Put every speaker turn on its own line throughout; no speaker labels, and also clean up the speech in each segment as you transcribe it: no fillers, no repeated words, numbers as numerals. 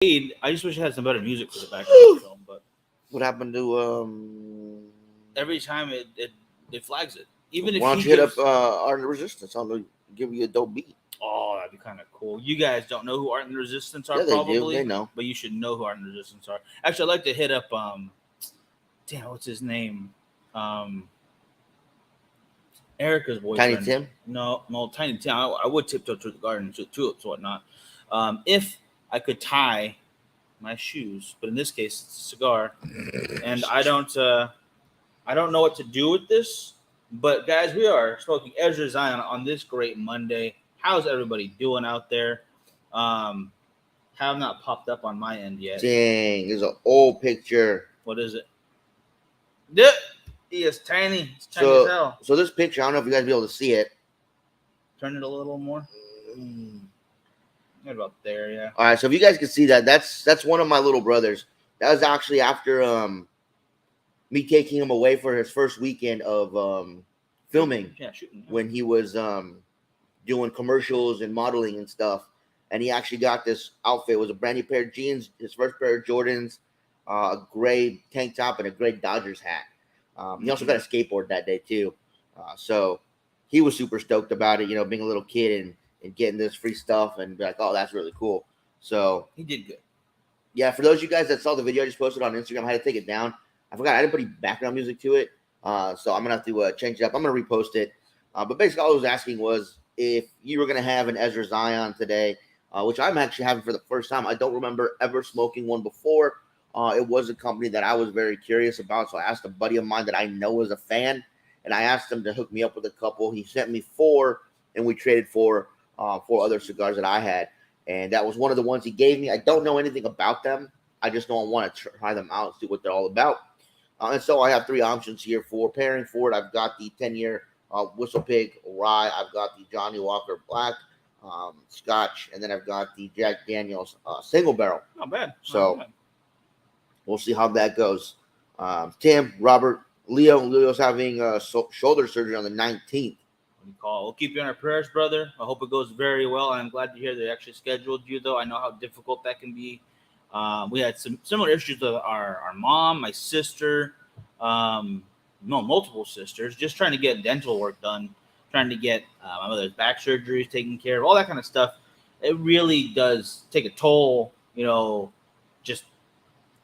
I just wish I had some better music for the background of the film, but
What happened to
every time it flags it. Even if
Why
he
don't you hit
gives,
up Art and Resistance? I'll give you a dope beat.
oh, that'd be kind of cool. You guys don't know who Art and the Resistance are,
Yeah, they do. They
probably,
know.
but you should know who Art and the Resistance are. Actually, I'd like to hit up damn, what's his name? Um, Erica's
Tiny
boyfriend.
Tim.
No, Tiny Tim. I would tiptoe through the garden to tulips, whatnot. If I could tie my shoes, but in this case, it's a cigar, and I don't know what to do with this. But guys, we are smoking Ezra Zion on this great Monday. How's everybody doing out there? Um, have not popped up on my end yet.
Dang, there's an old picture.
What is it? Yeah, he is tiny. It's tiny as hell.
So this picture, I don't know if you guys be able to see it.
Turn it a little more. Right about there, yeah.
All right, so if you guys can see that, that's one of my little brothers. That was actually after me taking him away for his first weekend of filming.
Yeah, shooting. Yeah.
When he was doing commercials and modeling and stuff. And he actually got this outfit. It was a brand new pair of jeans, his first pair of Jordans, a gray tank top, and a gray Dodgers hat. He also got a skateboard that day too. So he was super stoked about it, being a little kid and getting this free stuff and be like, oh, that's really cool. So
he did good.
Yeah, for those of you guys that saw the video I just posted on Instagram, I had to take it down. I forgot I didn't put any background music to it. So I'm going to have to change it up. I'm going to repost it. But basically all I was asking was if you were going to have an Ezra Zion today, which I'm actually having for the first time. I don't remember ever smoking one before. It was a company that I was very curious about. So I asked a buddy of mine that I know is a fan, and I asked him to hook me up with a couple. He sent me 4, and we traded for 4 other cigars that I had. And that was one of the ones he gave me. I don't know anything about them. I just know I want to try them out and see what they're all about. And so I have 3 options here for pairing for it. I've got the 10-year Whistle Pig Rye. I've got the Johnny Walker Black Scotch. And then I've got the Jack Daniels Single Barrel.
Not bad.
So we'll see how that goes. Tim, Robert, Leo's having shoulder surgery on the 19th.
We'll keep you in our prayers, brother. I hope it goes very well. I'm glad to hear they actually scheduled you, though. I know how difficult that can be. We had some similar issues with our mom, my sister, multiple sisters, just trying to get dental work done, trying to get my mother's back surgeries taken care of, all that kind of stuff. It really does take a toll, just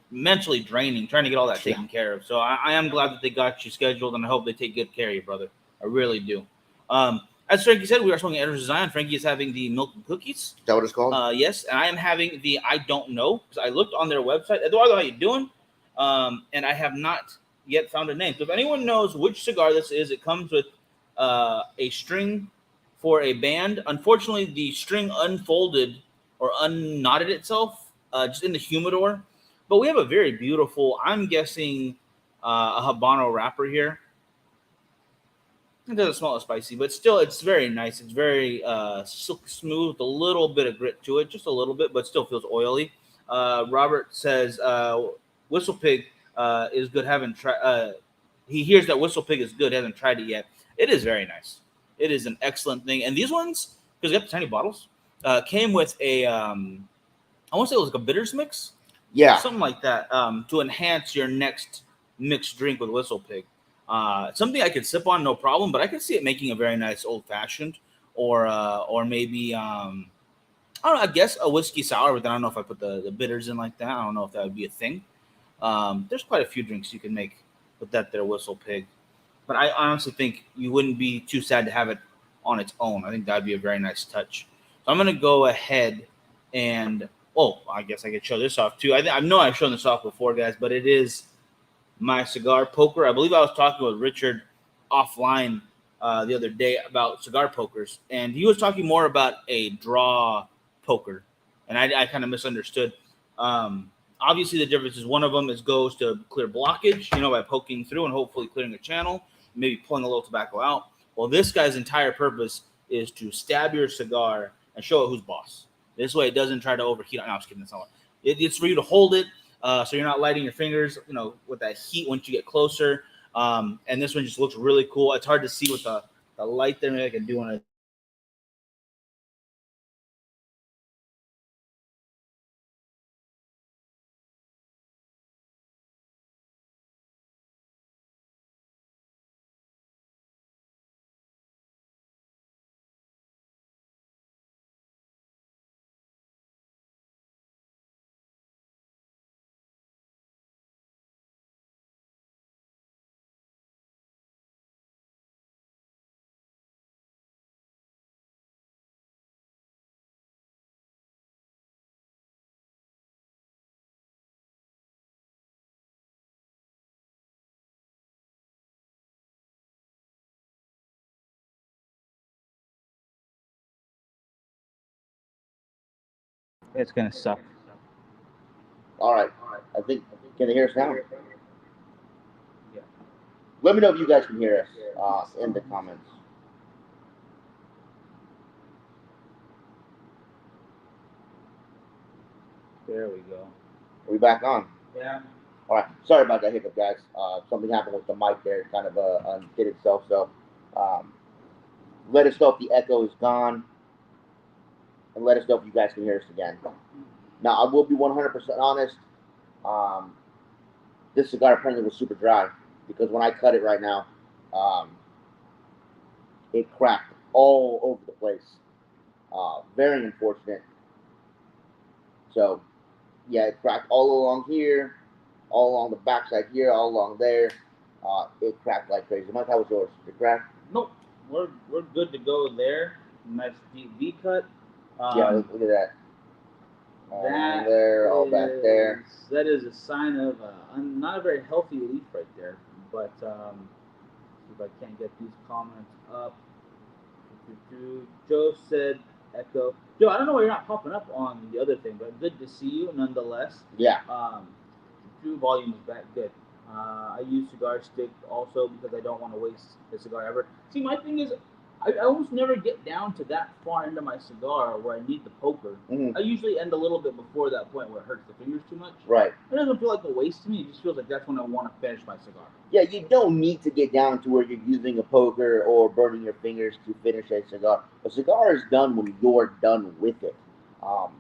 mentally draining, trying to get all that taken care of. So I am glad that they got you scheduled, and I hope they take good care of you, brother. I really do. As Frankie said, we are smoking Ezra Zion. Frankie is having the milk and cookies.
Is that what it's called?
Yes, and I am having the I don't know, because I looked on their website. Eduardo, how you doing? And I have not yet found a name. So if anyone knows which cigar this is, it comes with a string for a band. Unfortunately, the string unfolded or unknotted itself just in the humidor. But we have a very beautiful, I'm guessing, a Habano wrapper here. It doesn't smell as spicy, but still, it's very nice. It's very silky smooth, with a little bit of grit to it, just a little bit, but still feels oily. Robert says Whistle Pig is good. Haven't tried. He hears that Whistle Pig is good. Hasn't tried it yet. It is very nice. It is an excellent thing. And these ones, because they have the tiny bottles, came with a I want to say it was like a bitters mix.
Yeah,
something like that, to enhance your next mixed drink with Whistle Pig. Something I could sip on, no problem, but I could see it making a very nice old fashioned, or maybe I don't know. I guess a whiskey sour, but then I don't know if I put the bitters in like that. I don't know if that would be a thing. There's quite a few drinks you can make with that there Whistle Pig, but I honestly think you wouldn't be too sad to have it on its own. I think that'd be a very nice touch. So I'm gonna go ahead and I guess I could show this off too. I know I've shown this off before, guys, but it is my cigar poker. I believe I was talking with Richard offline the other day about cigar pokers, and he was talking more about a draw poker, and I kind of misunderstood. Obviously, the difference is one of them goes to clear blockage, by poking through and hopefully clearing a channel, maybe pulling a little tobacco out. Well, this guy's entire purpose is to stab your cigar and show it who's boss. This way, it doesn't try to overheat. No, I'm just kidding. That's not it's for you to hold it. So you're not lighting your fingers, with that heat once you get closer. And this one just looks really cool. It's hard to see with the light there. Maybe I can do one It's gonna suck.
All right. I think, can they hear us now?
Yeah.
Let me know if you guys can hear us in the comments.
There we go.
Are we back on?
Yeah.
All right. Sorry about that hiccup, guys. Something happened with the mic there. It kind of undid itself. So let us know if the echo is gone. And let us know if you guys can hear us again. Now, I will be 100% honest. This cigar apparently was super dry because when I cut it right now, it cracked all over the place. Very unfortunate. So, yeah, it cracked all along here, all along the backside here, all along there. It cracked like crazy. Mike, how was yours? Did it crack?
Nope. We're good to go there. Nice deep V cut.
Yeah, look at that.
That
there, all back there.
That is a sign of not a very healthy leaf right there. But see if I can't get these comments up. Joe said echo. Joe, I don't know why you're not popping up on the other thing, but good to see you nonetheless.
Yeah.
Volume is back good. I use cigar stick also because I don't want to waste the cigar ever. See, my thing is, I almost never get down to that far into my cigar where I need the poker.
Mm-hmm.
I usually end a little bit before that point where it hurts the fingers too much.
Right.
It doesn't feel like a waste to me. It just feels like that's when I want to finish my cigar.
Yeah, you don't need to get down to where you're using a poker or burning your fingers to finish a cigar. A cigar is done when you're done with it.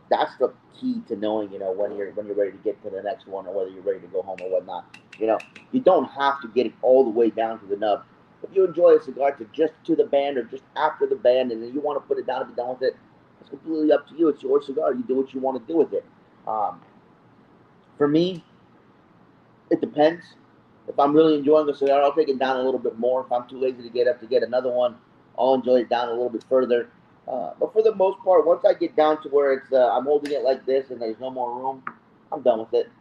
That's the key to knowing, when you're ready to get to the next one, or whether you're ready to go home or whatnot. You don't have to get it all the way down to the nub. If you enjoy a cigar just to the band or just after the band, and then you want to put it down and be done with it, it's completely up to you. It's your cigar. You do what you want to do with it. For me, it depends. If I'm really enjoying a cigar, I'll take it down a little bit more. If I'm too lazy to get up to get another one, I'll enjoy it down a little bit further. But for the most part, once I get down to where it's I'm holding it like this and there's no more room, I'm done with it.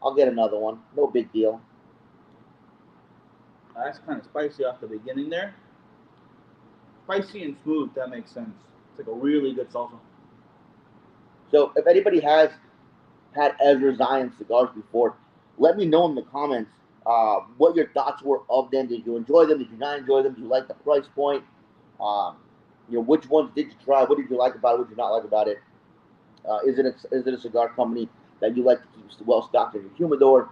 I'll get another one. No big deal.
That's kind of spicy off the beginning there. Spicy and smooth, that makes sense. It's like a really good salsa.
So if anybody has had Ezra Zion cigars before, let me know in the comments what your thoughts were of them. Did you enjoy them? Did you not enjoy them? Did you like the price point? Which ones did you try? What did you like about it? What did you not like about it? Is it a cigar company that you like to keep well stocked in your humidor?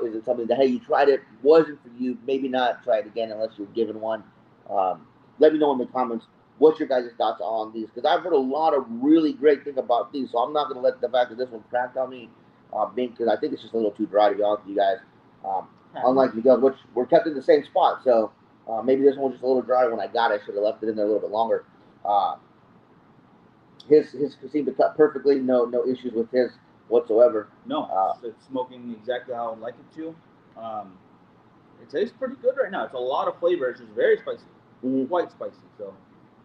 Is it something that, hey, you tried it, wasn't for you, maybe not try it again unless you're given one? Let me know in the comments what's your guys' thoughts on these, because I've heard a lot of really great things about these, so I'm not going to let the fact that this one cracked on me because I think it's just a little too dry, to be honest with you guys. Unlike you guys, which were kept in the same spot, so maybe this one was just a little dry when I got it. I should have left it in there a little bit longer. His seemed to cut perfectly. No issues with his whatsoever.
No, it's smoking exactly how I'd like it to. It tastes pretty good right now. It's a lot of flavor. It's just very spicy, quite spicy. So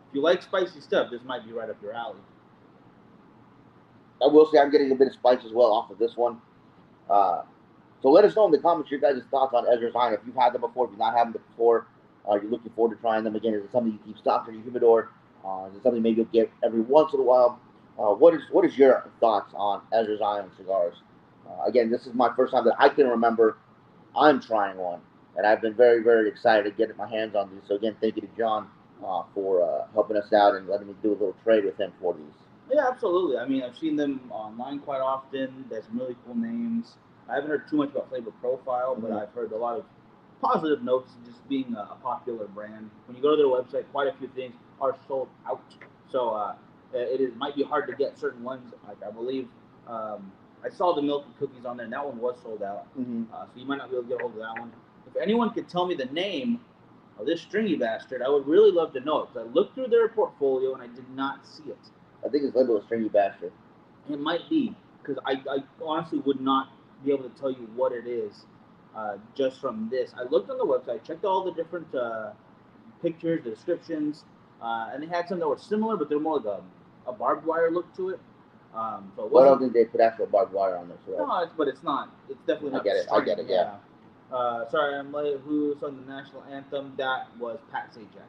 if you like spicy stuff, this might be right up your alley.
I will say I'm getting a bit of spice as well off of this one. So let us know in the comments your guys' thoughts on Ezra Zion. If you've had them before, if you've not had them before, you're looking forward to trying them again. Is it something you keep stocked in your humidor? Is it something maybe you'll get every once in a while? What is your thoughts on Ezra Zion cigars? Again, this is my first time that I can remember I'm trying one, and I've been very, very excited to get my hands on these. So again, thank you to John for helping us out and letting me do a little trade with him for these.
Yeah, absolutely. I mean, I've seen them online quite often. There's some really cool names. I haven't heard too much about Flavor Profile, but I've heard a lot of positive notes, just being a popular brand. When you go to their website, quite a few things are sold out. So might be hard to get certain ones. Like I believe I saw the milk and cookies on there, and that one was sold out. So you might not be able to get a hold of that one. If anyone could tell me the name of this stringy bastard, I would really love to know it. Because I looked through their portfolio and I did not see it.
I think it's labeled a stringy bastard.
It might be, because I honestly would not be able to tell you what it is just from this. I looked on the website, checked all the different pictures, the descriptions, and they had some that were similar, but they're more like a barbed wire look to it. So it
I don't think they put actual barbed wire on this.
No, but it's not. It's definitely not.
I get it. Yeah.
Sorry, I'm late. Who sung the national anthem? That was Pat Sajak.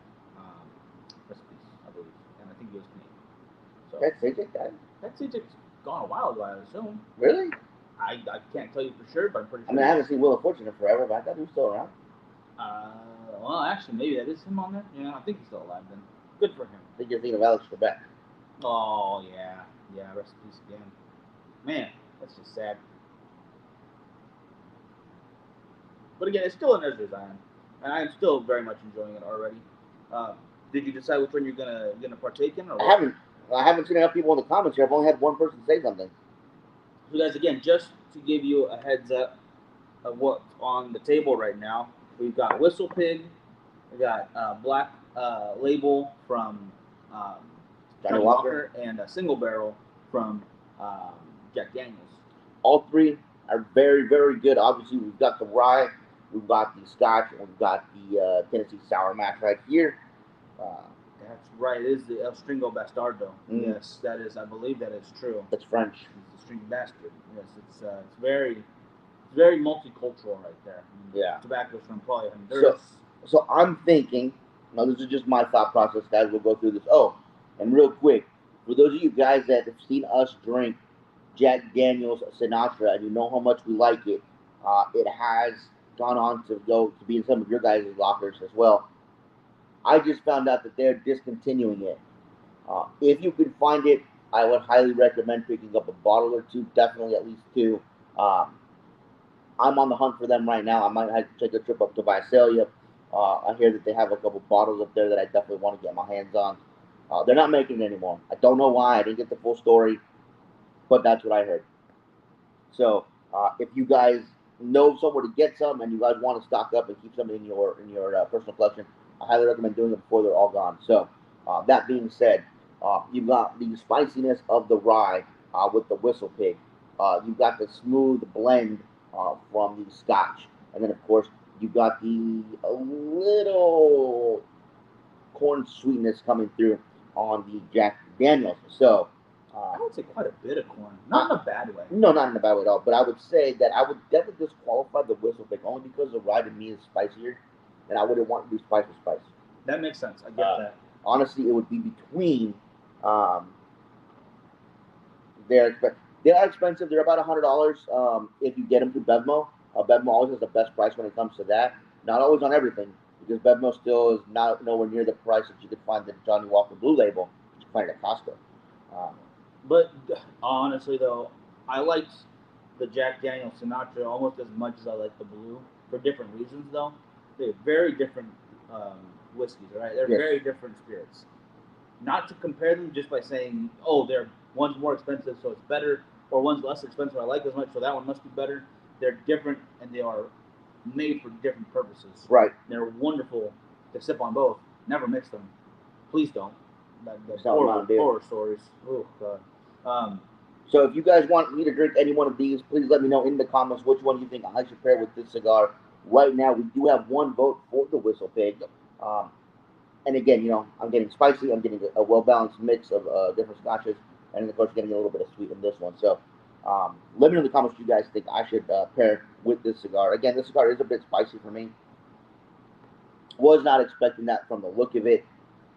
Recipes, I believe, and I think he was Canadian. So,
Pat Sajak guy.
Pat Sajak gone a while ago, I assume.
Really?
I can't tell you for sure, but I'm pretty
I
sure.
mean, I haven't seen Wheel of Fortune in forever, but I thought he was still around.
Uh, well, actually, maybe that is him on there. Yeah, I think he's still alive then. Good for him.
I think you're thinking of Alex Trebek.
Oh yeah, yeah. Rest in peace again. Man, that's just sad. But again, it's still an Ezra Zion, and I am still very much enjoying it already. Uh, did you decide which one you're gonna partake in, or
I
what?
haven't. I haven't seen enough people in the comments here. I've only had one person say something.
So, guys, again, just to give you a heads up of what's on the table right now, we've got Whistle Pig, we got Black Label from um,
Johnny
Johnny
Walker.
Walker, and a Single Barrel from um, Jack Daniels.
All three are very, very good. Obviously, we've got the rye, we've got the scotch, and we've got the Tennessee sour mash right here.
That's right. It is the El Stringo Bastardo.
Mm.
Yes, that is. I believe that is true.
It's French.
He's a string bastard. Yes, it's very multicultural right there.
Yeah.
Tobacco's from probably Honduras.
So I'm thinking. Now, this is just my thought process, guys. We'll go through this. Oh, and real quick, for those of you guys that have seen us drink Jack Daniels Sinatra, and you know how much we like it, it has gone on to go to be in some of your guys' lockers as well. I just found out that they're discontinuing it. If you can find it, I would highly recommend picking up a bottle or two, definitely at least two. Um, I'm on the hunt for them right now. I might have to take a trip up to Visalia. I hear that they have a couple bottles up there that I definitely want to get my hands on. They're not making it anymore. I don't know why. I didn't get the full story, but that's what I heard. So if you guys know somewhere to get some and you guys want to stock up and keep some in your personal collection, I highly recommend doing it before they're all gone. So that being said, you've got the spiciness of the rye with the Whistle Pig. You've got the smooth blend from the Scotch, and then of course you've got the a little corn sweetness coming through on the Jack Daniels. So
I would say quite a bit of corn, not in a bad way.
no, not in a bad way at all. But I would say that I would definitely disqualify the Whistle Pig only because the rye to me is spicier, and I wouldn't want to do spice with spice.
That makes sense. I get that.
Honestly, it would be between. They're they are expensive. They're about $100 if you get them through Bevmo. Bevmo always has the best price when it comes to that. Not always on everything because Bevmo still is not nowhere near the price that you could find the Johnny Walker Blue Label, which you find at Costco.
But honestly, though, I liked the Jack Daniels Sinatra almost as much as I like the Blue for different reasons, though. They're very different whiskeys, right? They're
Yes.
very different spirits. Not to compare them just by saying, oh, they're one's more expensive, so it's better, or one's less expensive, I like as much, so that one must be better. They're different, and they are made for different purposes.
Right.
They're wonderful to sip on both. Never mix them. Please don't.
That's not what I'm doing.
Horror stories. Oh, God.
So if you guys want me to drink any one of these, please let me know in the comments which one you think I should pair with this cigar. Right now, we do have one vote for the Whistle Pig. And again, I'm getting spicy. I'm getting a well-balanced mix of different scotches. And, of course, getting a little bit of sweet in this one. So let me know in the comments what you guys think I should pair with this cigar. Again, this cigar is a bit spicy for me. Was not expecting that from the look of it.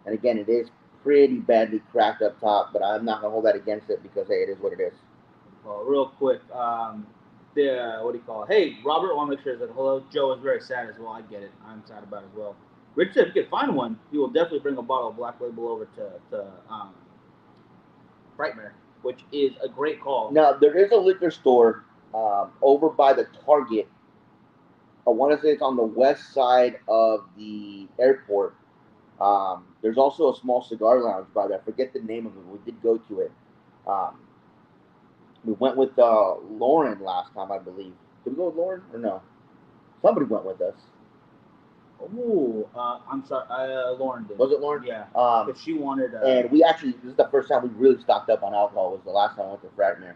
And, again, it is pretty badly cracked up top, but I'm not going to hold that against it because, hey, it is what it is.
Well, real quick, what do you call it? Hey, Robert, I want to make sure he said hello. Joe is very sad as well. I get it. I'm sad about it as well. Rich said if you could find one, he will definitely bring a bottle of Black Label over to Frightmare, which is a great call.
Now, there is a liquor store over by the Target. I want to say it's on the west side of the airport. There's also a small cigar lounge by there. I forget the name of it. We did go to it. We went with Lauren last time, I believe. Did we go with Lauren or no? Somebody went with us.
Oh, I'm sorry. Lauren did.
Was it Lauren?
Yeah. But she wanted.
And we actually, this is the first time we really stocked up on alcohol. Was the last time I went to Frightmare.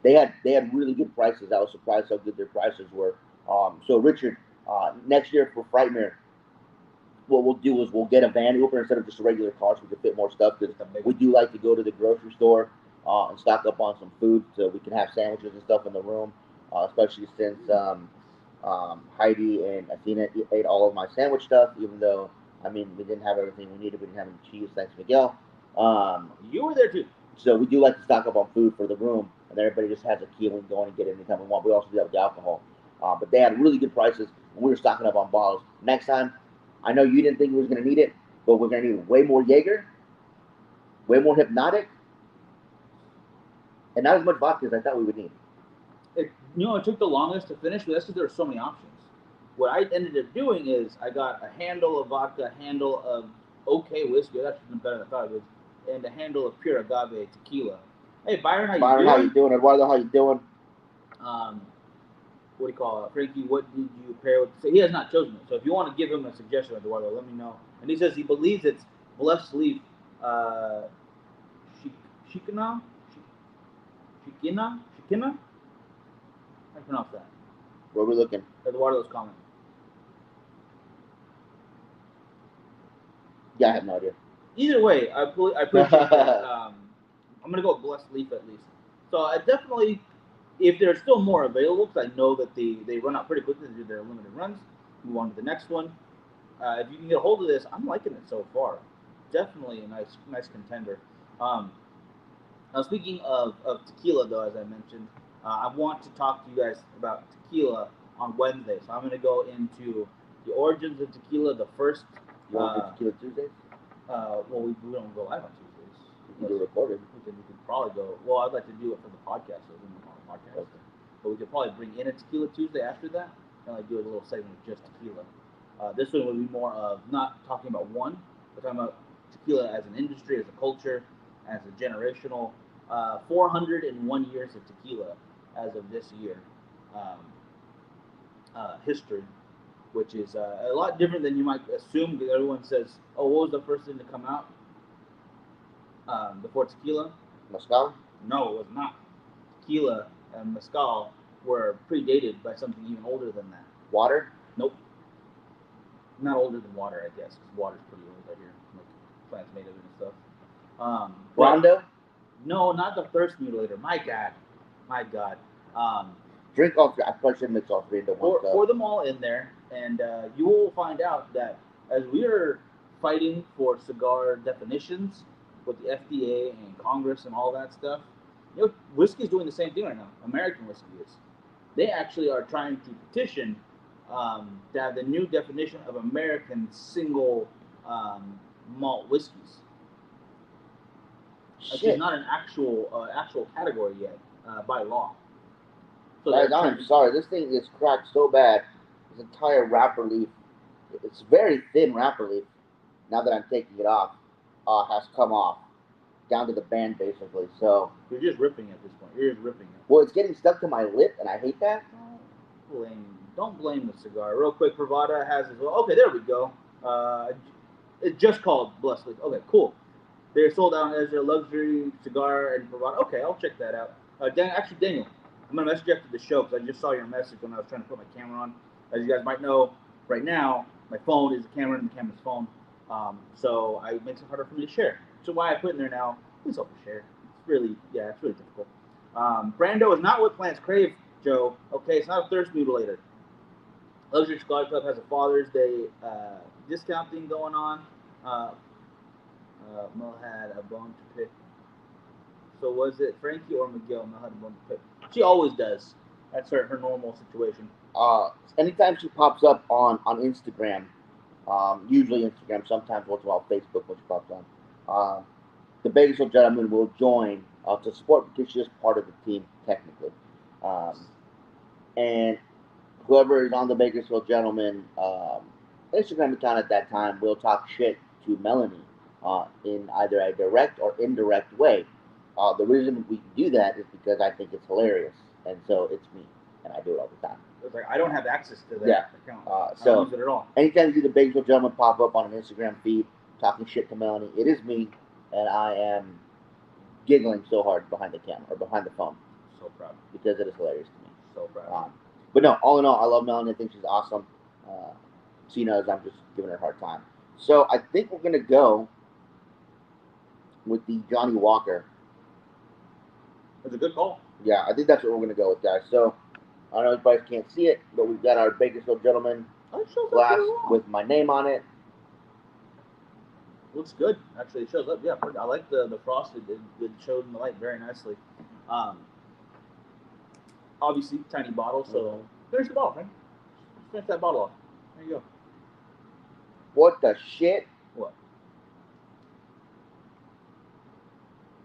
They had really good prices. I was surprised how good their prices were. So Richard, next year for Frightmare, what we'll do is we'll get a van Uber instead of just a regular car so we can fit more stuff because we do like to go to the grocery store and stock up on some food so we can have sandwiches and stuff in the room, especially since Heidi and Athena ate all of my sandwich stuff, even though, we didn't have everything we needed. We didn't have any cheese, thanks Miguel.
You were there too.
So we do like to stock up on food for the room, and everybody just has a key and we can go in and get it anytime we want. We also do that with the alcohol. But they had really good prices, and we were stocking up on bottles. Next time, I know you didn't think we was going to need it, but we're going to need way more Jaeger, way more Hypnotic, and not as much vodka as I thought we would need.
It took the longest to finish, but that's because there were so many options. What I ended up doing is I got a handle of vodka, a handle of okay whiskey, that's actually better than I thought it was, and a handle of pure agave tequila. Hey Byron, how you
Byron,
doing?
how you doing? Eduardo, how you doing?
What do you call it? Frankie, what did you pair with? So he has not chosen it. So if you want to give him a suggestion, Eduardo, let me know. And he says he believes it's Blessed Leaf, uh, Shikina, Shikina. How do you pronounce that?
Where we looking?
Eduardo's comment.
Yeah, I have no idea.
Either way, I appreciate that. I'm gonna go with Blessed Leaf at least. So I definitely, if there's still more available, because I know that they run out pretty quickly to do their limited runs. Move on to the next one. If you can get a hold of this, I'm liking it so far. Definitely a nice contender. Now speaking of tequila, though, as I mentioned, I want to talk to you guys about tequila on Wednesday. So I'm going to go into the origins of tequila. The first.
You want to do Tequila Tuesdays?
Well, we don't go live on Tuesdays.
We can do recorded.
We could probably go. Well, I'd like to do it for the podcast, so we can on the podcast. Okay. But we could probably bring in a Tequila Tuesday after that, and like do a little segment with just tequila. This one would be more of not talking about one, but talking about tequila as an industry, as a culture, as a generational. 401 years of tequila as of this year history, which is a lot different than you might assume, because everyone says, oh, what was the first thing to come out before tequila?
Mezcal?
No, it was not. Tequila and mezcal were predated by something even older than that.
Water?
Nope. Not older than water, I guess, because water's pretty old out here. Like plants made of it and stuff.
Rondo?
No, not the thirst mutilator. My God.
Drink all three. I probably should mix all three into one cup.
Pour them all in there, and you will find out that as we are fighting for cigar definitions with the FDA and Congress and all that stuff, whiskey is doing the same thing right now. American whiskey is. They actually are trying to petition to have the new definition of American single malt whiskeys. Which is not an actual category yet by law.
So guys, I'm sorry. This thing is cracked so bad. This entire wrapper leaf, it's very thin wrapper leaf. Now that I'm taking it off, has come off down to the band basically. So
you're just ripping at this point. You're just ripping it.
Well, it's getting stuck to my lip, and I hate that.
Don't blame the cigar. Real quick, Pravada has as well. Okay, there we go. It's just called Blessed Leaf. Okay, cool. They're sold out as their luxury cigar and Pravada. Okay, I'll check that out. Daniel, I'm going to message you after the show because I just saw your message when I was trying to put my camera on. As you guys might know, right now, my phone is the camera and the camera's phone. So it makes it harder for me to share. So why I put in there now, please help me share. It's really difficult. Brando is not what plants crave, Joe. Okay, it's not a thirst mutilator. Luxury Cigar Club has a Father's Day discount thing going on. Mel had a bone to pick. So was it Frankie or Miguel? Mel had a bone to pick. She always does. That's her normal situation.
Anytime she pops up on Instagram, usually Instagram, sometimes once in a while Facebook when she pops on, the Bakersfield Gentleman will join to support because she's part of the team technically. And whoever is on the Bakersfield Gentleman Instagram account at that time will talk shit to Melanie in either a direct or indirect way. The reason we do that is because I think it's hilarious, and so it's me, and I do it all the time.
It's like I don't have access to that account. I
So
don't use it at all.
Anytime you see the Bakersfield Gentleman pop up on an Instagram feed talking shit to Melanie, it is me, and I am giggling so hard behind the camera or behind the phone.
So proud.
Because it is hilarious to me.
So proud.
But no, all in all, I love Melanie. I think she's awesome. She knows I'm just giving her a hard time. So I think we're going to go with the Johnny Walker.
That's a good call.
Yeah, I think that's what we're going to go with, guys. So I know you guys can't see it, but we've got our Bakersfield Gentleman glass with my name on it.
Looks good. Actually, it shows up. Yeah, I like the frosted. It showed in the light very nicely. Um, obviously, tiny bottle. So finish the bottle, man. Finish that bottle off. There you go.
What the shit?
What?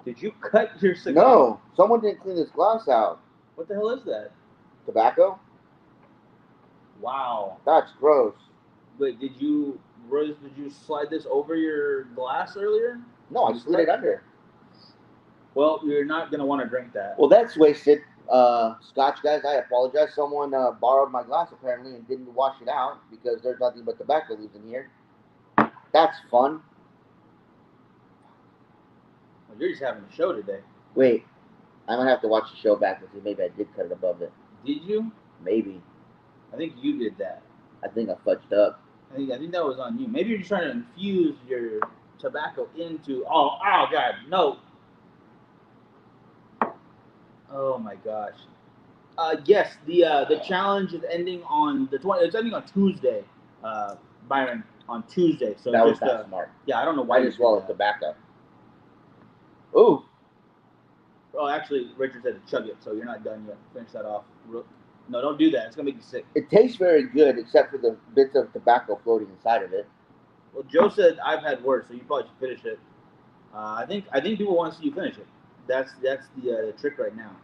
Did you cut your cigar?
No, someone didn't clean this glass out.
What the hell is that?
Tobacco?
Wow.
That's gross.
Wait, Rose, did you slide this over your glass earlier?
No, I slid it under.
Well, you're not gonna want to drink that.
Well, that's wasted. Scotch guys, I apologize. Someone borrowed my glass apparently and didn't wash it out because there's nothing but tobacco leaves in here. That's fun.
Well, you're just having a show today.
Wait, I'm gonna have to watch the show back and see. Maybe I did cut it above it.
Did you?
Maybe.
I think you did that.
I think I fudged up.
I think that was on you. Maybe you're just trying to infuse your tobacco into. Oh God, no. Oh my gosh. Yes, the challenge is ending on the 20. It's ending on Tuesday, Byron. On Tuesday. So
that was
just,
not smart.
Yeah, I don't know why.
I just swallowed tobacco. Ooh.
Oh, actually, Richard said to chug it, so you're not done yet. Finish that off. No, don't do that. It's gonna make you sick.
It tastes very good, except for the bits of tobacco floating inside of it.
Well, Joe said I've had worse, so you probably should finish it. I think people want to see you finish it. That's the trick right now.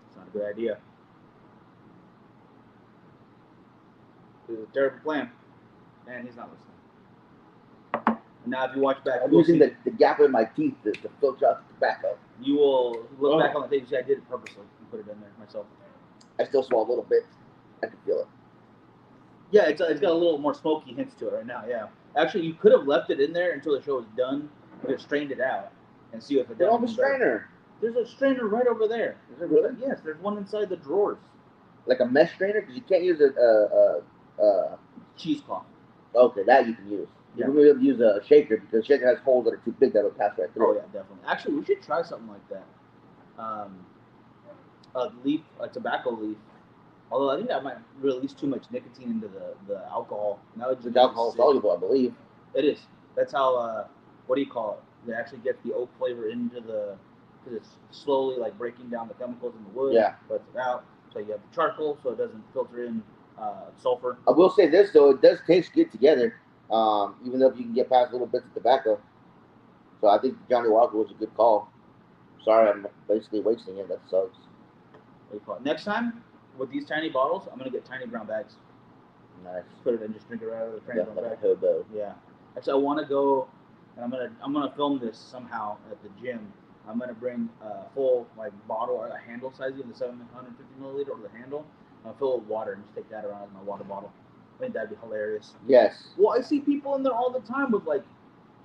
It's not a good idea. It was a terrible plan, and he's not listening. And now, if you watch back,
I'm using the gap in my teeth to filter out the tobacco.
You will look back on the tape and say I did it purposely and put it in there myself.
I still swallow a little bit. I can feel it.
Yeah, it's got a little more smoky hints to it right now. Yeah, actually, you could have left it in there until the show was done. You could have strained it out and see if it.
There's a strainer.
There's a strainer right over there.
Is there really?
Yes, there's one inside the drawers.
Like a mesh strainer, because you can't use a
cheesecloth.
Okay, that you can use.
Yeah.
You can use a shaker because shaker has holes that are too big that'll pass right through.
Oh yeah, definitely. Actually, we should try something like that. A tobacco leaf. Although I think that might release too much nicotine into the alcohol. Now it's
alcohol soluble, I believe.
It is. That's how. What do you call it? They actually get the oak flavor into because it's slowly like breaking down the chemicals in the wood.
Yeah.
Lets it out. So you have the charcoal, so it doesn't filter in sulfur.
I will say this though, it does taste good together. Even though you can get past little bits of tobacco. So I think Johnny Walker was a good call. Sorry, I'm basically wasting it. That sucks.
What do you call it? Next time with these tiny bottles, I'm gonna get tiny brown bags.
Nice.
Put it in, just drink it right out of the tiny brown bag.
Hobo.
Yeah. Actually, I want to go, and I'm gonna film this somehow at the gym. I'm gonna bring a full like bottle or a handle size, either the 750 milliliter or the handle. I'll fill it with water and just take that around as my water bottle. I think that'd be hilarious.
Yes.
Well, I see people in there all the time with like,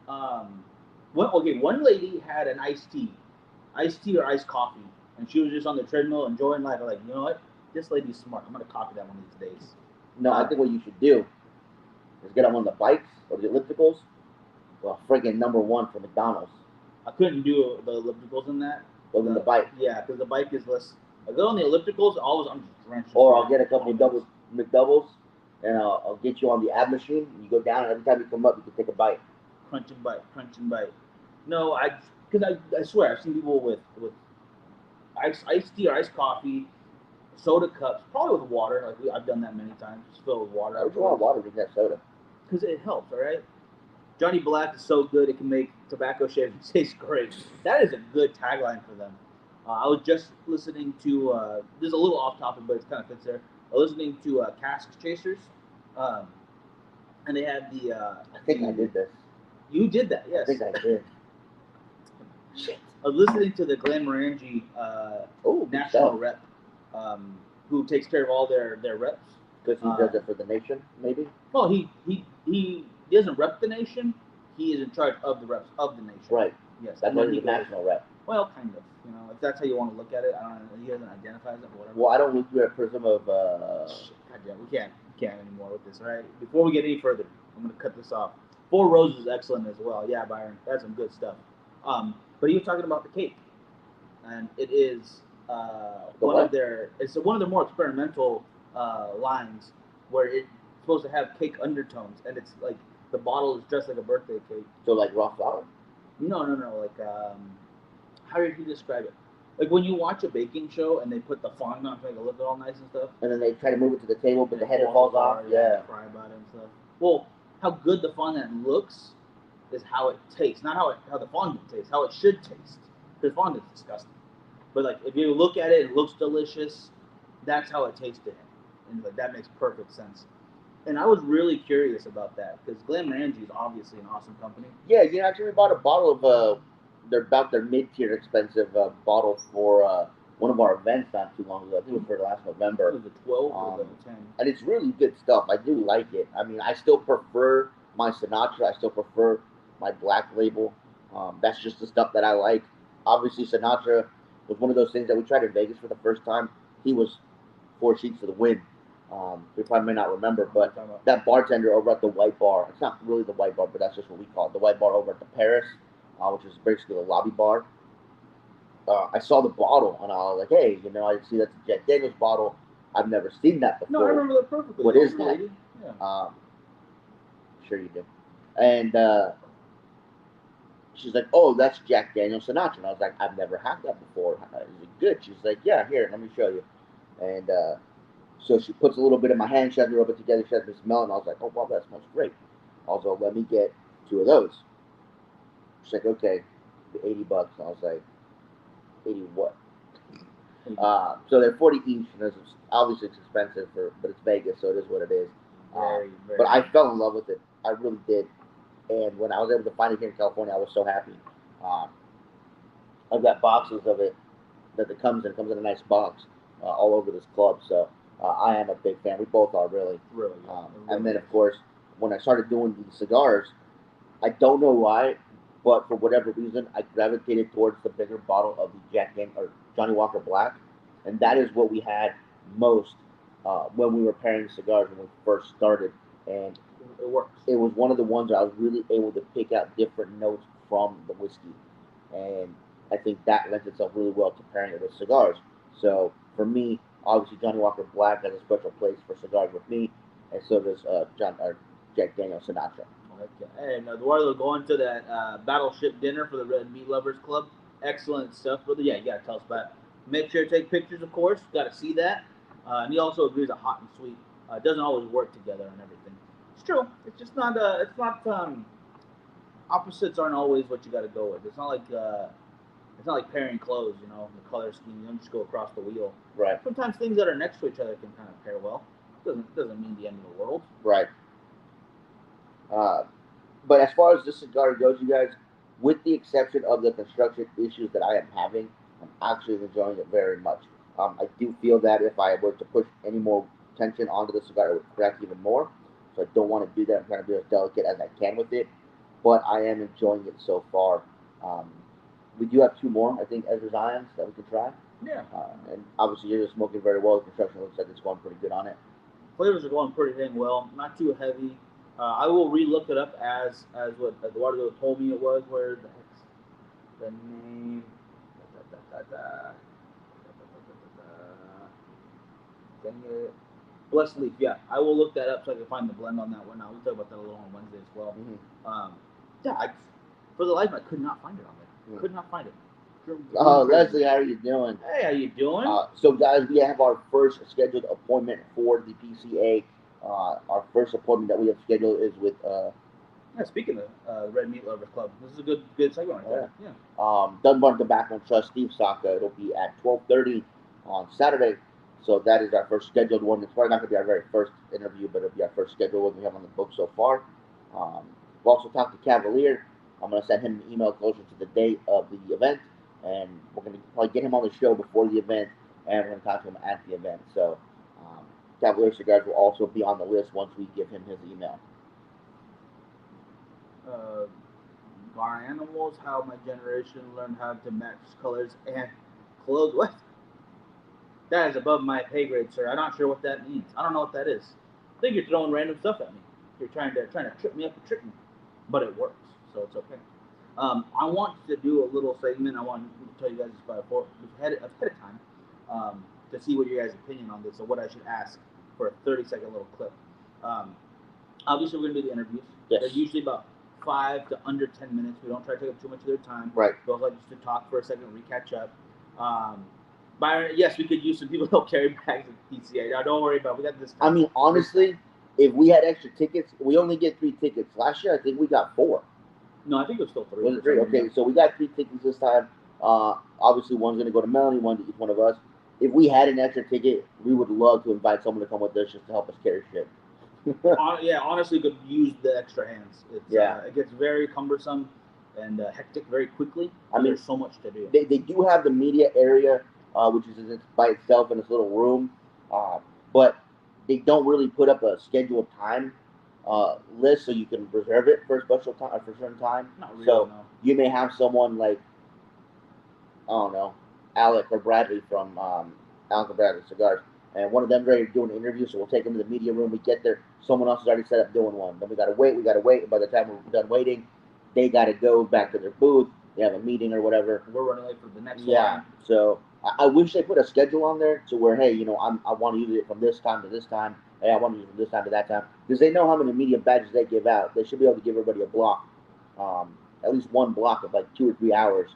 one lady had an iced tea or iced coffee, and she was just on the treadmill enjoying life. I'm like, you know what? This lady's smart. I'm gonna copy that one of these days.
No, I think what you should do is get on one of the bikes or the ellipticals. Well, friggin' #1 for McDonald's.
I couldn't do the ellipticals in that.
Well, then the bike.
Yeah, because the bike is less. I go on the ellipticals. I'm just drenched.
Or I'll get a couple of double McDoubles, and I'll get you on the ab machine. And you go down, and every time you come up, you can take a bite.
Crunch and bite. No, because I swear I've seen people with iced tea or iced coffee, soda cups, probably with water. Like I've done that many times. Just fill with water.
I would want water to that soda.
Because it helps, all right? Johnny Black is so good it can make tobacco shaving taste great. That is a good tagline for them. I was just listening to, this is a little off topic, but it kind of fits there. I was listening to Cask Chasers, and they had the...
I think I did this.
You did that, yes.
I think I did. Shit.
I was listening to the Glenn Morangi national rep, who takes care of all their reps.
Because he does it for the nation, maybe?
Well, he doesn't rep the nation. He is in charge of the reps of the nation.
Right.
Yes.
That's why he's a national rep.
Well, kind of. You know, if that's how you want to look at it, I don't know. He doesn't identify as it, but whatever.
Well, I don't look through a prism of.
God damn, we can't anymore with this. All right. Before we get any further, I'm gonna cut this off. Four Roses is excellent as well. Yeah, Byron, that's some good stuff. But he was talking about the cake, and it is one of their more experimental lines where it supposed to have cake undertones, and it's like the bottle is dressed like a birthday cake.
So like raw flour.
No, like how did he describe it? Like when you watch a baking show and they put the fondant to make it look all nice and stuff,
And then they try to move it to the table, but
and
the header falls off.
apart,
Yeah.
and cry about it and stuff. Well, how good the fondant looks is how it tastes, not how the fondant tastes, how it should taste. Because fondant's disgusting. But like if you look at it, it looks delicious. That's how it tasted, and like that makes perfect sense. And I was really curious about that because Glen Ranji is obviously an awesome company.
Yeah, you know, actually, we bought a bottle of their mid-tier expensive bottle for one of our events not too long ago. I think it was for last November.
It was the 12 or the 10.
And it's really good stuff. I do like it. I mean, I still prefer my Sinatra. I still prefer my Black Label. That's just the stuff that I like. Obviously, Sinatra was one of those things that we tried in Vegas for the first time. He was 4 sheets to the wind. You probably may not remember, but that bartender over at the White Bar, it's not really the White Bar, but that's just what we call it, the White Bar over at the Paris, which is basically the lobby bar. I saw the bottle, and I was like, hey, you know, I see that's a Jack Daniels bottle. I've never seen that before.
No, I remember that perfectly.
What is that?
Yeah.
Sure you do. And she's like, oh, that's Jack Daniels Sinatra. And I was like, I've never had that before. Is it good? She's like, yeah, here, let me show you. And so she puts a little bit in my hand, she has me rub it together, she has me smell it, and I was like, oh, wow, that smells great. Also, let me get 2 of those. She's like, okay, $80. And I was like, 80 what? So they're 40 each, and obviously it's expensive, but it's Vegas, so it is what it is.
Very
but I fell in love with it. I really did. And when I was able to find it here in California, I was so happy. I've got boxes of it that it comes in a nice box all over this club. So I am a big fan. We both are, really.
Really.
And then, of course, when I started doing these cigars, I don't know why, but for whatever reason, I gravitated towards the bigger bottle of the Jack Daniels or Johnny Walker Black, and that is what we had most when we were pairing cigars when we first started. And
it works.
It was one of the ones that I was really able to pick out different notes from the whiskey, and I think that lends itself really well to pairing it with cigars. So for me, obviously Johnny Walker Black has a special place for cigars with me, and so does Jack Daniels Sinatra.
Okay. And Eduardo, going to that Battleship dinner for the Red Meat Lovers Club. Excellent stuff, brother. Yeah, you got to tell us about it. Make sure to take pictures, of course. Got to see that. And he also agrees that hot and sweet doesn't always work together and everything. It's true. It's just not. It's not. Opposites aren't always what you got to go with. It's not like pairing clothes. You know, the color scheme. You don't just go across the wheel.
Right.
Sometimes things that are next to each other can kind of pair well. Doesn't mean the end of the world.
Right. But as far as this cigar goes, you guys, with the exception of the construction issues that I am having, I'm actually enjoying it very much. I do feel that if I were to push any more tension onto the cigar, it would crack even more. So I don't want to do that. I'm trying to be as delicate as I can with it. But I am enjoying it so far. We do have 2 more, I think, Ezra Zions that we can try.
Yeah.
And obviously, you're just smoking very well. The construction looks like it's going pretty good on it.
Flavors are going pretty dang well. Not too heavy. I will re-look it up as what Eduardo told me it was. Where the heck's the name? Dang it. Blessed Leaf. Yeah, I will look that up so I can find the blend on that one. We'll talk about that a little on Wednesday as well.
Mm-hmm.
Yeah, for the life I could not find it on there. Could not find it.
Leslie, how are you doing?
Hey, how you doing?
So, guys, we have our first scheduled appointment for the PCA. Our first appointment that we have scheduled is with.
Speaking of Red Meat Lovers Club, this is a good segment right there. Yeah.
Dunbar Tobacco and Trust, Steve Saka. It'll be at 12:30 on Saturday. So that is our first scheduled one. It's probably not going to be our very first interview, but it'll be our first scheduled one we have on the book so far. We've also talked to Cavalier. I'm going to send him an email closer to the date of the event, and we're going to probably get him on the show before the event, and we're going to talk to him at the event. So Cavalier Cigars will also be on the list once we give him his email.
Bar Animals, how my generation learned how to match colors and clothes. What? That is above my pay grade, sir. I'm not sure what that means. I don't know what that is. I think you're throwing random stuff at me. You're trying to trip me up and trick me, but it works, so it's okay. I want to do a little segment. I want to tell you guys this ahead of time to see what your guys' opinion on this or what I should ask for a 30-second little clip. Obviously, we're gonna do the interviews.
Yes.
They're usually about 5 to under 10 minutes. We don't try to take up too much of their time.
Right.
We'll like just to talk for a second, catch up. Byron, yes, we could use some people who'll carry bags of PCA. Now, don't worry about it. We got this.
I mean, honestly, if we had extra tickets, we only get 3 tickets. Last year, I think we got 4.
No, I think it was still 3.
Was it 3? Okay, so we got 3 tickets this time. Obviously, one's going to go to Melanie, one to each one of us. If we had an extra ticket, we would love to invite someone to come with us just to help us carry shit.
Yeah, honestly, could use the extra hands. It gets very cumbersome and hectic very quickly. I mean, there's so much to do.
They do have the media area, which is by itself in this little room, but they don't really put up a scheduled time list so you can reserve it for a special time for a certain time.
Not really,
so
no.
You may have someone like, I don't know, Alec or Bradley from Alec and Bradley Cigars, and one of them ready to do an interview, so we'll take them to the media room. We get there, someone else is already set up doing one. Then we gotta wait, and by the time we're done waiting, they gotta go back to their booth. They have a meeting or whatever.
We're running late for the next one.
Yeah, so I wish they put a schedule on there to where, hey, you know, I want to use it from this time to this time. Hey, I want to use it from this time to that time, because they know how many media badges they give out. They should be able to give everybody a block, at least one block of like 2 or 3 hours,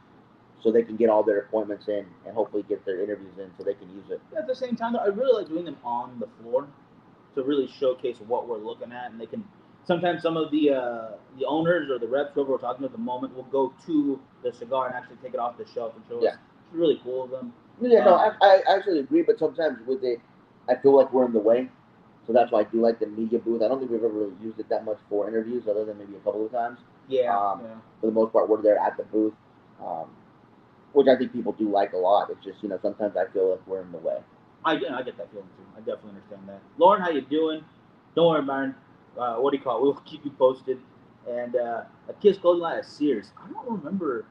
so they can get all their appointments in and hopefully get their interviews in so they can use it.
At the same time, though, I really like doing them on the floor to really showcase what we're looking at, and they can. Sometimes some of the owners or the reps, whoever we're talking to at the moment, will go to the cigar and actually take it off the shelf and show us. It's really cool of them.
Yeah, no, I actually agree, but sometimes with it, I feel like we're in the way. So that's why I do like the media booth. I don't think we've ever really used it that much for interviews, other than maybe a couple of times.
Yeah.
For the most part, we're there at the booth, which I think people do like a lot. It's just, you know, sometimes I feel like we're in the way.
I get that feeling too. I definitely understand that. Lauren, how you doing? Don't worry, Byron. What do you call it? We'll keep you posted. And a Kiss clothing line at Sears. I don't remember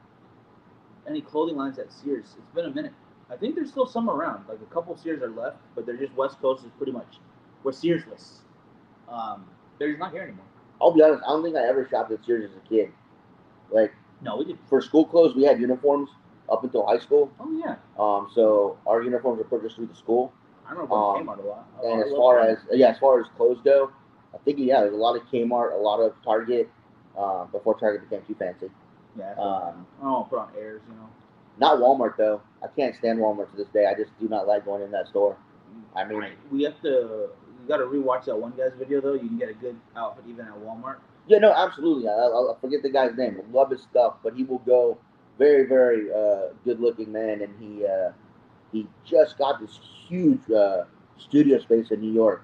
any clothing lines at Sears. It's been a minute. I think there's still some around. Like a couple Sears are left, but they're just West Coast is pretty much. We're Searsless. They're just not here anymore.
I'll be honest. I don't think I ever shopped at Sears as a kid. Like,
no, we did.
For school clothes, we had uniforms up until high school.
Oh yeah.
So our uniforms were purchased through the school.
I remember when Kmart a lot.
And as far as clothes go, I think there's a lot of Kmart, a lot of Target, before Target became too fancy.
Yeah. I don't put on airs, you know.
Not Walmart though. I can't stand Walmart to this day. I just do not like going in that store. I mean,
we have to. You got to rewatch that one guy's video though. You can get a good outfit even at Walmart.
Yeah, no, absolutely. I forget the guy's name. I love his stuff, but he will go. Very, very good-looking man, and he just got this huge studio space in New York.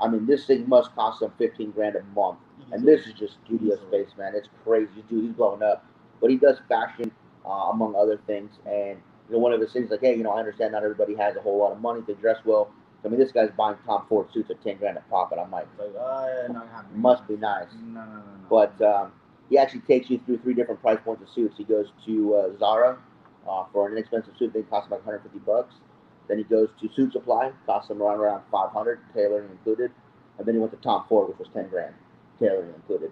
I mean, this thing must cost him $15,000 a month, and this is just studio space, man. It's crazy, dude. He's blowing up, but he does fashion among other things. And you know, one of his things like, hey, you know, I understand not everybody has a whole lot of money to dress well. I mean, this guy's buying Tom Ford suits at $10,000 a pop, and I'm like, must be nice.
No.
But he actually takes you through 3 different price points of suits. He goes to Zara for an inexpensive suit. They cost about $150. Then he goes to Suit Supply, costs him around $500, tailoring included. And then he went to Tom Ford, which was $10,000, tailoring included.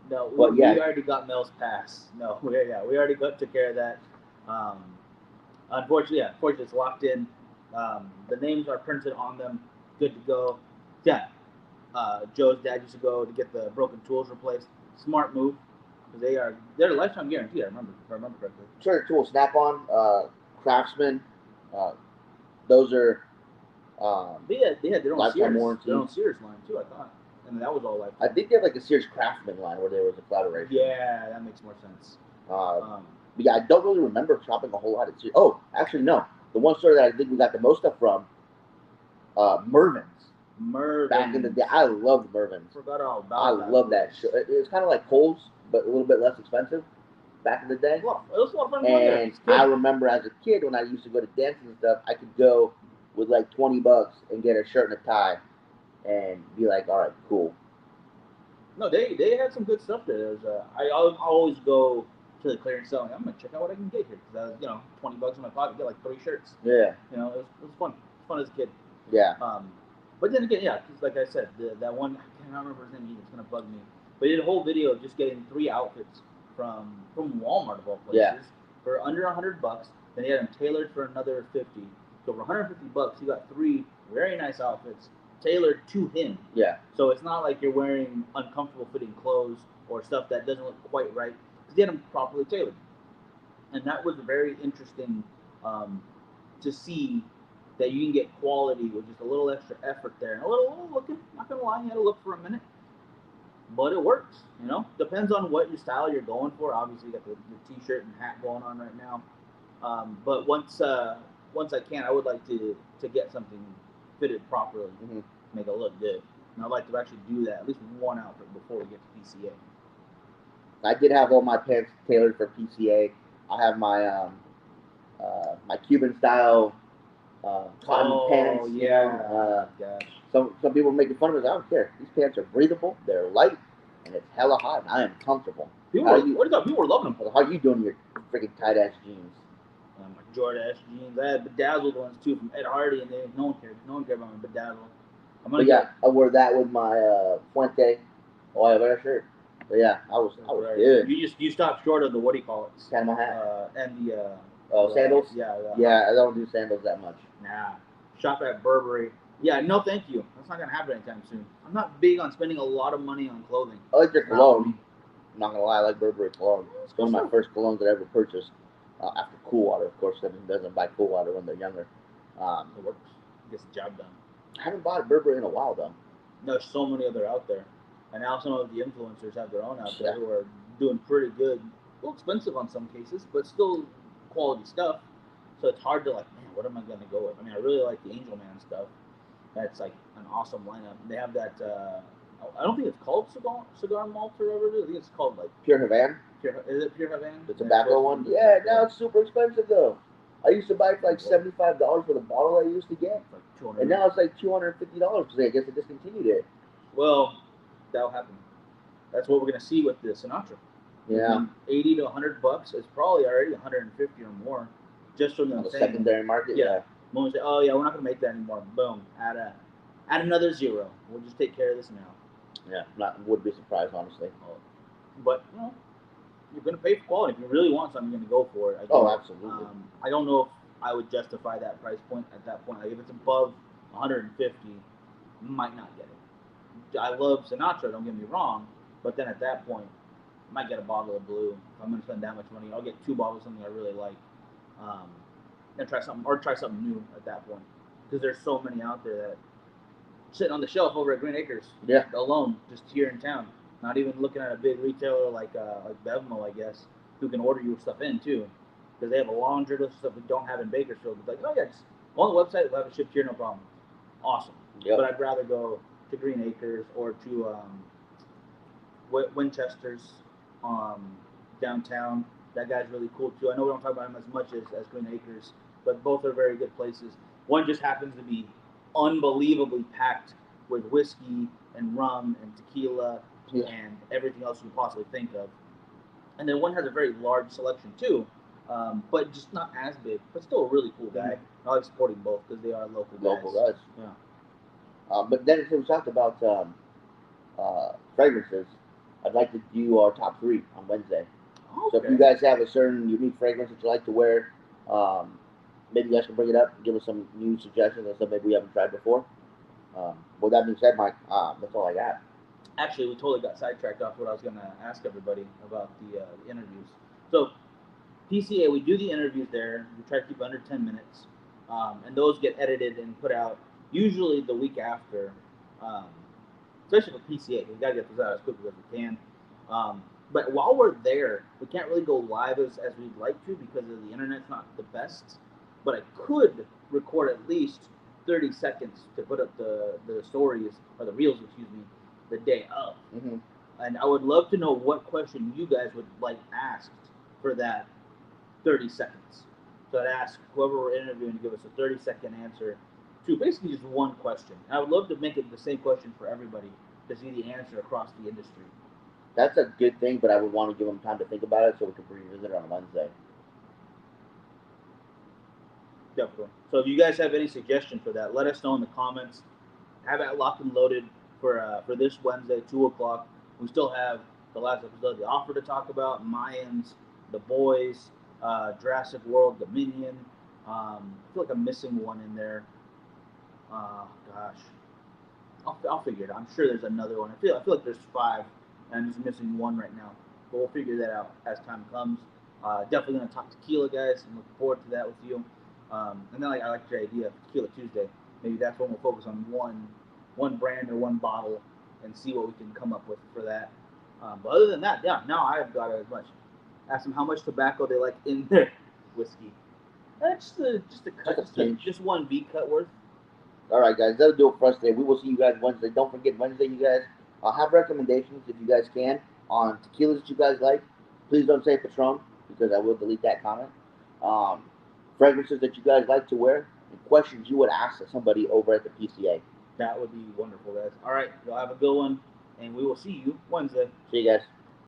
No, we already got Mel's pass. No, we already took care of that. Unfortunately, it's locked in. The names are printed on them, good to go. Yeah, Joe's dad used to go to get the broken tools replaced. Smart move, because they're a lifetime guarantee. If I remember correctly.
Sure, tools, Snap-on, Craftsman, those are.
They had their own Sears line too. I thought, and that was all lifetime.
I think they have like a Sears Craftsman line where there was a collaboration.
Yeah, that makes more sense.
But yeah, I don't really remember shopping a whole lot at Sears. Oh, actually, no. The one store that I think we got the most stuff from, Mervyn's. Back in the day, I loved Mervyn's.
Forgot all about
I love that. It was kind of like Kohl's, but a little bit less expensive back in the day.
It was a lot of fun.
And I remember as a kid when I used to go to dances and stuff, I could go with like $20 and get a shirt and a tie, and be like, all right, cool.
No, they had some good stuff there. I always go to the clearance selling. I'm gonna check out what I can get here because I was, $20 in my pocket, get like 3 shirts.
Yeah.
It was fun. It was fun as a kid.
Yeah.
But then again, because like I said, that one I cannot remember his name either. It's gonna bug me. But he did a whole video of just getting 3 outfits from Walmart of all places for under $100. Then he had them tailored for another $50. So for $150, he got 3 very nice outfits tailored to him.
Yeah.
So it's not like you're wearing uncomfortable fitting clothes or stuff that doesn't look quite right because they had them properly tailored, and that was very interesting to see that you can get quality with just a little extra effort there and a little looking. Not gonna lie, you had to look for a minute, but it works. You know, depends on what your style you're going for. Obviously, you got the t-shirt and hat going on right now. But once I can, I would like to get something fitted properly, make it look good. And I'd like to actually do that at least one outfit before we get to PCA.
I did have all my pants tailored for PCA. I have my Cuban style cotton pants.
Yeah. Gosh.
Some people are making fun of it. I don't care. These pants are breathable. They're light, and it's hella hot. And I am comfortable.
People were loving them.
How are you doing your freaking tight ass jeans?
My Jordache jeans. I had bedazzled ones too from Ed Hardy, and no one cared. No one cared about my bedazzled.
I wore that with my Fuente. Oh, I wear a shirt. But yeah, I was good.
You stopped short of the what do you call it?
Panama hat.
And the
sandals.
Yeah.
I don't do sandals that much.
Nah. Shop at Burberry. Yeah, no, thank you. That's not gonna happen anytime soon. I'm not big on spending a lot of money on clothing.
I like their cologne. I'm not gonna lie, I like Burberry cologne. It's one of my first colognes that I ever purchased. After Cool Water, of course. Everyone doesn't buy Cool Water when they're younger.
It works. Gets the job done.
I haven't bought a Burberry in a while though.
There's so many other out there, and now some of the influencers have their own out there who are doing pretty good. A little expensive on some cases, but still quality stuff. So it's hard to man, what am I gonna go with? I mean, I really like the Angel Man stuff. That's like an awesome lineup. They have that. I don't think it's called cigar malt or whatever it is. I think it's called
Pure Havana.
Is it Pure Havana?
The tobacco one? Yeah, now it's super expensive though. I used to buy it for $75 for the bottle I used to get. And now it's $250 because I guess they discontinued it.
Well, that'll happen. That's what we're gonna see with the Sinatra.
Yeah.
$80 to $100. It's probably already 150 or more, just from the
secondary market. Yeah.
When we say, oh yeah, we're not gonna make that anymore. Boom, add another zero. We'll just take care of this now.
Yeah, would be surprised honestly.
But you're gonna pay for quality. If you really want something, you're gonna go for it.
Absolutely.
I don't know if I would justify that price point at that point. If it's above 150, might not get it. I love Sinatra. Don't get me wrong, but then at that point, I might get a bottle of blue. If I'm gonna spend that much money, I'll get 2 bottles of something I really like. And try something new at that point, because there's so many out there that sitting on the shelf over at Green Acres, alone, just here in town. Not even looking at a big retailer like Bevmo, I guess, who can order you stuff in too, because they have a laundry list of stuff we don't have in Bakersfield. It's oh yeah, just go on the website, we'll have it shipped here, no problem. Awesome. But I'd rather go to Green Acres or to Winchester's downtown. That guy's really cool too. I know we don't talk about him as much as Green Acres, but both are very good places. One just happens to be unbelievably packed with whiskey and rum and tequila and everything else you can possibly think of. And then one has a very large selection too, but just not as big, but still a really cool guy. I like supporting both because they are local guys.
Yeah. But then since we talked about fragrances, I'd like to do our top 3 on Wednesday.
Okay.
So if you guys have a certain unique fragrance that you like to wear, maybe you guys can bring it up and give us some new suggestions and stuff maybe we haven't tried before. With that being said, Mike, that's all I got.
Actually, we totally got sidetracked off what I was going to ask everybody about the interviews. So, PCA, we do the interviews there. We try to keep under 10 minutes. And those get edited and put out usually the week after, especially for PCA. We got to get those out as quickly as we can. But while we're there, we can't really go live as we'd like to because of the internet's not the best. But I could record at least 30 seconds to put up the stories, or the reels, the day of. And I would love to know what question you guys would like asked for that 30 seconds. So I'd ask whoever we're interviewing to give us a 30-second answer to basically just one question. And I would love to make it the same question for everybody to see the answer across the industry.
That's a good thing, but I would want to give them time to think about it so we can revisit it on Wednesday.
Definitely. So if you guys have any suggestions for that, let us know in the comments. Have that locked and loaded for this Wednesday, 2 o'clock. We still have the last episode of The Offer to talk about, Mayans, The Boys, Jurassic World, Dominion. I feel like I'm missing one in there. Gosh. I'll figure it out. I'm sure there's another one. I feel like there's 5, and I'm just missing one right now. But we'll figure that out as time comes. Definitely gonna talk tequila, guys. I'm looking forward to that with you. And then I like your idea of Tequila Tuesday. Maybe that's when we'll focus on one brand or one bottle and see what we can come up with for that. But other than that, yeah, now I've got as much. Ask them how much tobacco they like in their whiskey. That's just a cut, just one V cut worth.
All right, guys, that'll do it for us today. We will see you guys Wednesday. Don't forget Wednesday, you guys. Have recommendations if you guys can on tequilas that you guys like. Please don't say Patron because I will delete that comment. Um, Fragrances that you guys like to wear and questions you would ask somebody over at the PCA.
That would be wonderful, guys. All right, y'all have a good one, and we will see you Wednesday.
See you guys.